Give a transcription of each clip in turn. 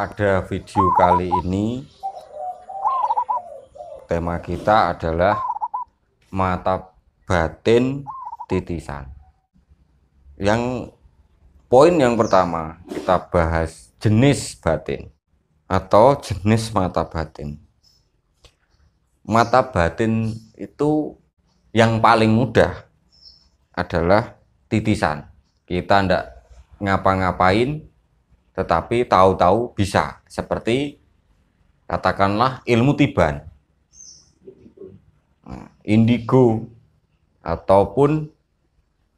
Pada video kali ini tema kita adalah mata batin titisan. Yang poin yang pertama kita bahas jenis batin atau jenis mata batin. Mata batin itu yang paling mudah adalah titisan. Kita ndak ngapa-ngapain tetapi tahu-tahu bisa, seperti katakanlah ilmu tiban, indigo, ataupun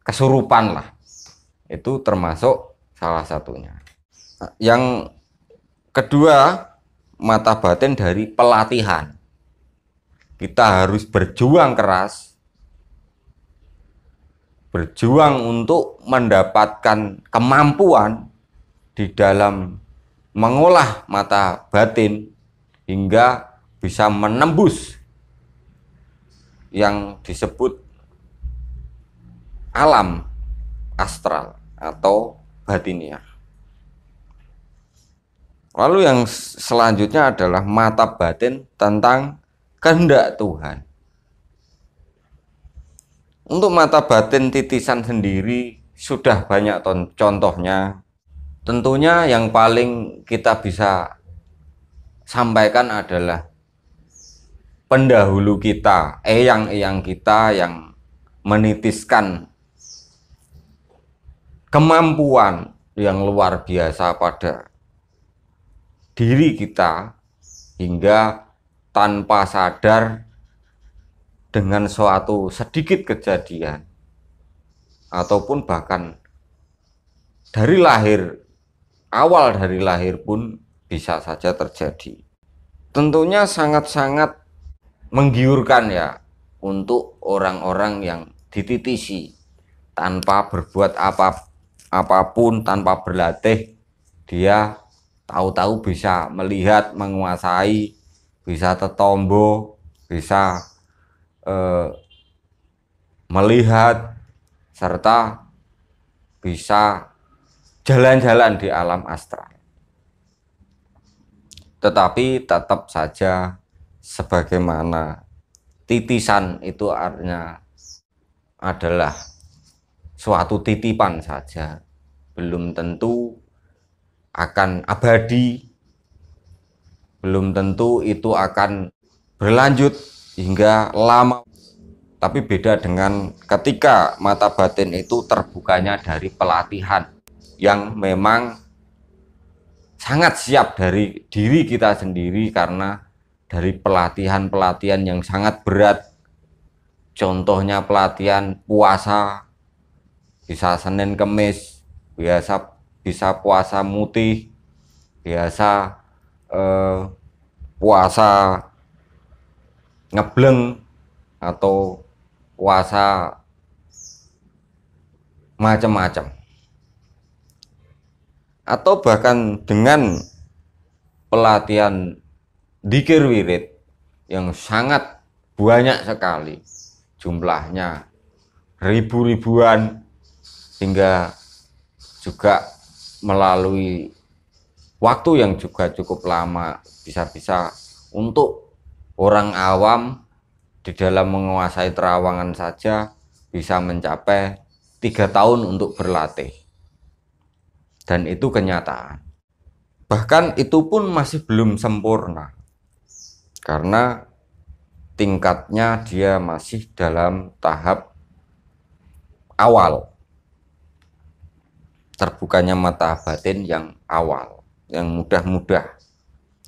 kesurupan lah, itu termasuk salah satunya. Yang kedua, mata batin dari pelatihan. Kita harus berjuang keras, berjuang untuk mendapatkan kemampuan di dalam mengolah mata batin hingga bisa menembus yang disebut alam astral atau batiniah. Lalu yang selanjutnya adalah mata batin tentang kehendak Tuhan. Untuk mata batin titisan sendiri sudah banyak contohnya. Tentunya yang paling kita bisa sampaikan adalah pendahulu kita, eyang-eyang kita yang menitiskan kemampuan yang luar biasa pada diri kita hingga tanpa sadar dengan suatu sedikit kejadian ataupun bahkan dari lahir, awal dari lahir pun bisa saja terjadi. Tentunya sangat-sangat menggiurkan ya untuk orang-orang yang dititisi tanpa berbuat apapun, tanpa berlatih, dia tahu-tahu bisa melihat, menguasai, bisa tetombo, bisa melihat, serta bisa jalan-jalan di alam astral. Tetapi tetap saja sebagaimana titisan itu artinya adalah suatu titipan saja, belum tentu akan abadi, belum tentu itu akan berlanjut hingga lama. Tapi beda dengan ketika mata batin itu terbukanya dari pelatihan yang memang sangat siap dari diri kita sendiri, karena dari pelatihan-pelatihan yang sangat berat. Contohnya pelatihan puasa, bisa Senin Kemis, bisa puasa mutih, biasa puasa ngebleng, atau puasa macam-macam. Atau bahkan dengan pelatihan dzikir wirid yang sangat banyak sekali, jumlahnya ribu-ribuan, hingga juga melalui waktu yang juga cukup lama, bisa-bisa untuk orang awam di dalam menguasai terawangan saja bisa mencapai 3 tahun untuk berlatih. Dan itu kenyataan. Bahkan itu pun masih belum sempurna, karena tingkatnya dia masih dalam tahap awal. Terbukanya mata batin yang awal, yang mudah-mudah,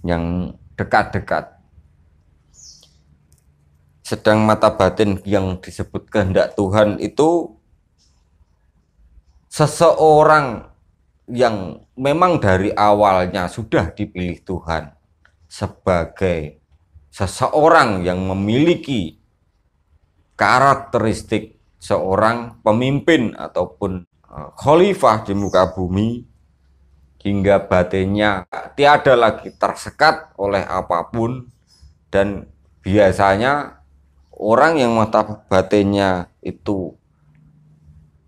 yang dekat-dekat. Sedang mata batin yang disebut kehendak Tuhan itu seseorang yang memang dari awalnya sudah dipilih Tuhan sebagai seseorang yang memiliki karakteristik seorang pemimpin ataupun khalifah di muka bumi, hingga batinnya tiada lagi tersekat oleh apapun. Dan biasanya orang yang mata batinnya itu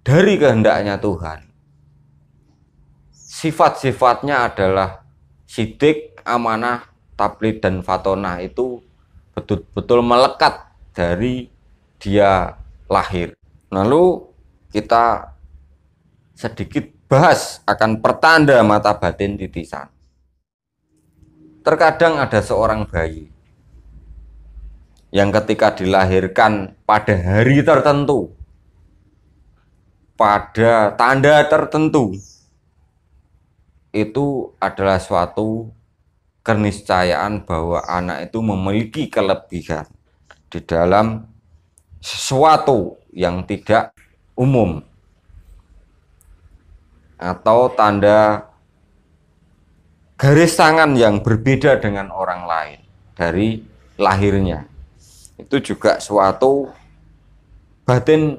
dari kehendaknya Tuhan, sifat-sifatnya adalah sidik, amanah, taplid, dan fatonah itu betul-betul melekat dari dia lahir. Lalu kita sedikit bahas akan pertanda mata batin titisan. Terkadang ada seorang bayi yang ketika dilahirkan pada hari tertentu, pada tanda tertentu, itu adalah suatu keniscayaan bahwa anak itu memiliki kelebihan di dalam sesuatu yang tidak umum, atau tanda garis tangan yang berbeda dengan orang lain dari lahirnya. Itu juga suatu batin,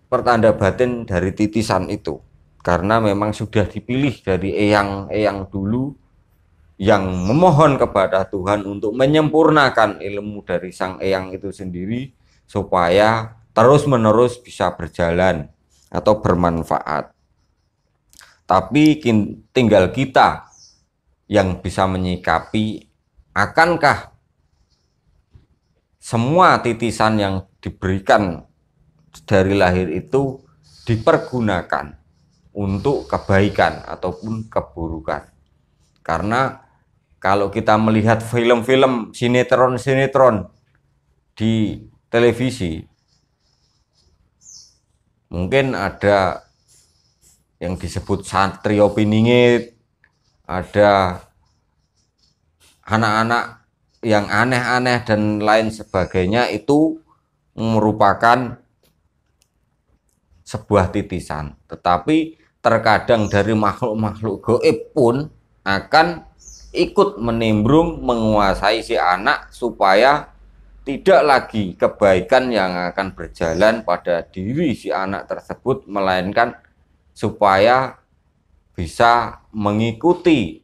pertanda batin dari titisan itu, karena memang sudah dipilih dari eyang-eyang dulu yang memohon kepada Tuhan untuk menyempurnakan ilmu dari sang eyang itu sendiri supaya terus-menerus bisa berjalan atau bermanfaat. Tapi tinggal kita yang bisa menyikapi, akankah semua titisan yang diberikan dari lahir itu dipergunakan untuk kebaikan ataupun keburukan. Karena kalau kita melihat film-film sinetron-sinetron di televisi, mungkin ada yang disebut Satrio Piningit, ada anak-anak yang aneh-aneh dan lain sebagainya, itu merupakan sebuah titisan. Tetapi terkadang dari makhluk-makhluk gaib pun akan ikut menimbrung menguasai si anak supaya tidak lagi kebaikan yang akan berjalan pada diri si anak tersebut, melainkan supaya bisa mengikuti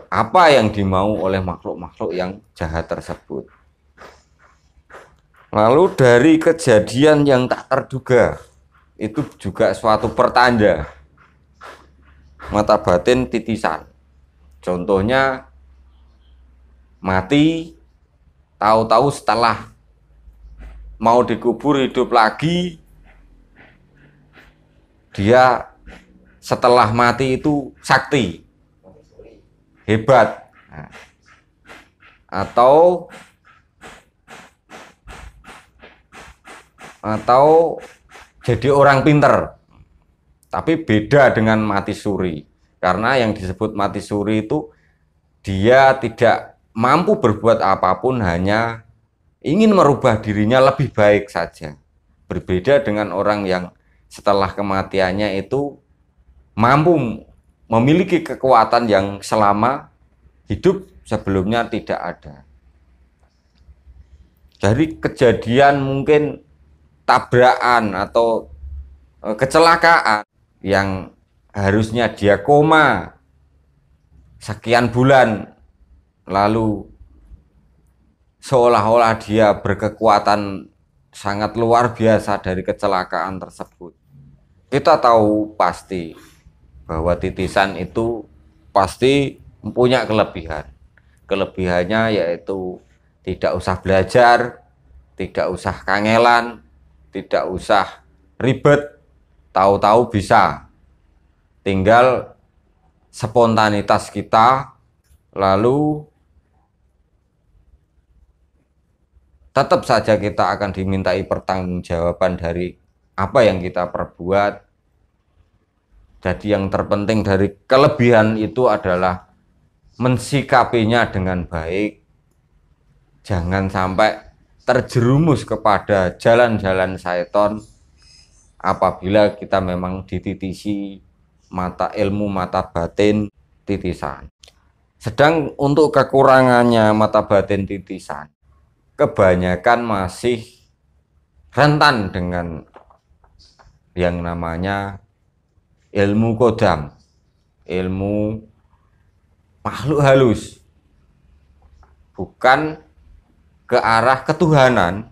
apa yang dimau oleh makhluk-makhluk yang jahat tersebut. Lalu dari kejadian yang tak terduga, itu juga suatu pertanda mata batin titisan. Contohnya mati, tahu-tahu setelah mau dikubur hidup lagi, dia setelah mati itu sakti, hebat, atau jadi orang pinter. Tapi beda dengan mati suri, karena yang disebut mati suri itu dia tidak mampu berbuat apapun, hanya ingin merubah dirinya lebih baik saja. Berbeda dengan orang yang setelah kematiannya itu mampu memiliki kekuatan yang selama hidup sebelumnya tidak ada. Dari kejadian mungkin tabrakan atau kecelakaan yang harusnya dia koma sekian bulan, lalu seolah-olah dia berkekuatan sangat luar biasa dari kecelakaan tersebut. Kita tahu pasti bahwa titisan itu pasti mempunyai kelebihan. Kelebihannya yaitu tidak usah belajar, tidak usah kangelan, tidak usah ribet, tahu-tahu bisa. Tinggal spontanitas kita, lalu tetap saja kita akan dimintai pertanggungjawaban dari apa yang kita perbuat. Jadi yang terpenting dari kelebihan itu adalah mensikapinya dengan baik. Jangan sampai terjerumus kepada jalan-jalan syaitan apabila kita memang dititisi ilmu mata batin titisan. Sedang untuk kekurangannya mata batin titisan, kebanyakan masih rentan dengan yang namanya ilmu kodam, ilmu makhluk halus, bukan ke arah ketuhanan,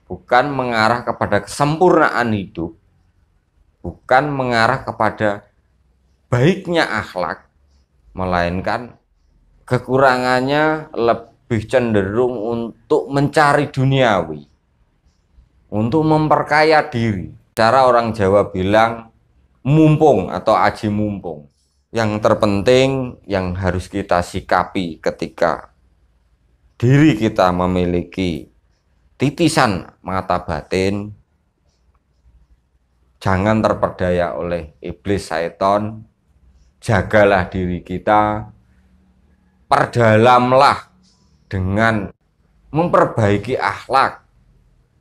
bukan mengarah kepada kesempurnaan hidup, bukan mengarah kepada baiknya akhlak, melainkan kekurangannya lebih cenderung untuk mencari duniawi, untuk memperkaya diri. Cara orang Jawa bilang mumpung atau aji mumpung. Yang terpenting yang harus kita sikapi ketika diri kita memiliki titisan mata batin, jangan terperdaya oleh iblis syaitan, jagalah diri kita, perdalamlah dengan memperbaiki akhlak,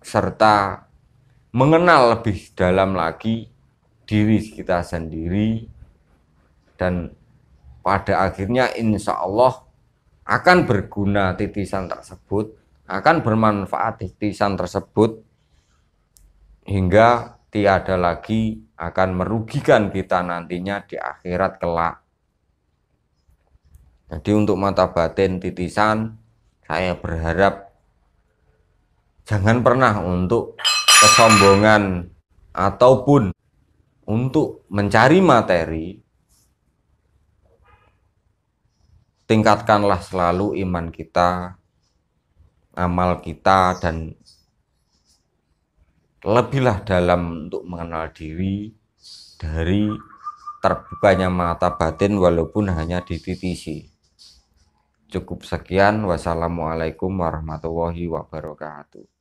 serta mengenal lebih dalam lagi diri kita sendiri, dan pada akhirnya insya Allah akan berguna titisan tersebut, akan bermanfaat titisan tersebut, hingga tiada lagi akan merugikan kita nantinya di akhirat kelak. Jadi untuk mata batin titisan, saya berharap jangan pernah untuk kesombongan ataupun untuk mencari materi. Tingkatkanlah selalu iman kita, amal kita, dan lebihlah dalam untuk mengenal diri dari terbukanya mata batin walaupun hanya dititisi. Cukup sekian. Wassalamualaikum warahmatullahi wabarakatuh.